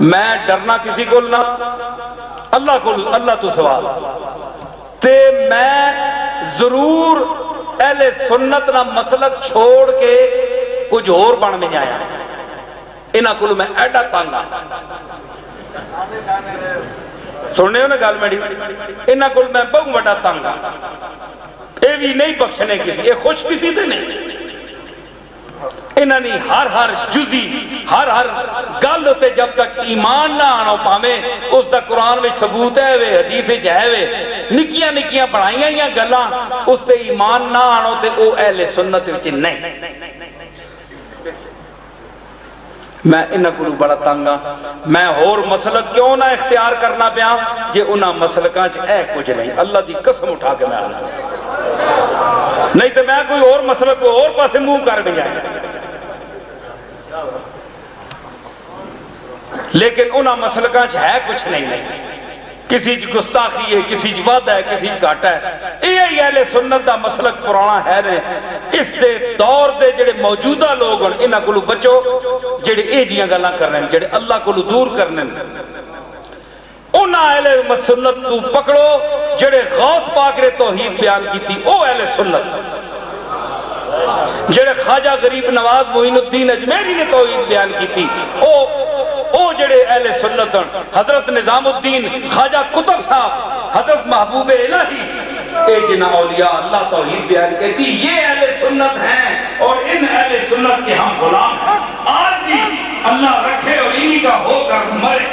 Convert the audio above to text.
میں ڈرنا کسی کو نہ، اللہ تو سوال تے میں ضرور اہل سنت نہ مسلک چھوڑ کے کچھ اور بن میں آیا، انہاں کو میں ایڈا تنگ ہاں، سننے ہو نا گل میری، انہاں کو میں بہت بڑا تنگ ہاں، یہ بھی نہیں بخشنے کسی، یہ خوش کسی تے نہیں، انہاں نے ہر جزی ہر گل تے جب تک ایمان نہ آنا پاوے اس دا قرآن میں ثبوت ہے وے، حدیث ہے وے، نکیاں نکیاں بنائیاں یا گلاں اس تے ایمان نہ آنو تے او اہل سنت وچ نہیں۔ میں انہاں کو بڑا تنگ ہاں، میں اور مسلک کیوں نہ اختیار کرنا پیا جے انہاں مسلکاں چ اے کچھ نہیں، اللہ دی قسم اٹھا کے میں آنا، نہیں تو میں کوئی اور مسلک کو اور پاسے منہ کر بھی آیا، لیکن انہاں مسلکاں چ ہے کچھ نہیں، کسی چ گستاخی ہے، کسی چ وعدہ ہے، کسی چ گھاٹا ہے، یہ اہل سنت دا مسلک پرانا ہے نے، اس دے دور دے جڑے موجودہ لوگ ہیں انہاں کولوں بچو، جڑے اے جیاں گلاں کر رہے ہیں، جڑے اللہ کولوں دور کرنے، انہاں اہل سنت تو پکڑو جڑے غوث پاک نے توحید بیان کیتی، او اہل سنت، جڑے خواجہ غریب نواز معین الدین اجمیری نے توحید بیان کیتی، او جڑے اہل سنت ہیں، حضرت نظام الدین خواجہ قطب صاحب، حضرت محبوب الہی، اے جنہ اولیاء اللہ توحید بیان کہتی، یہ اہل سنت ہیں اور ان اہل سنت کے ہم غلام ہیں، آج بھی اللہ رکھے اور انہی کا ہو کر مرے۔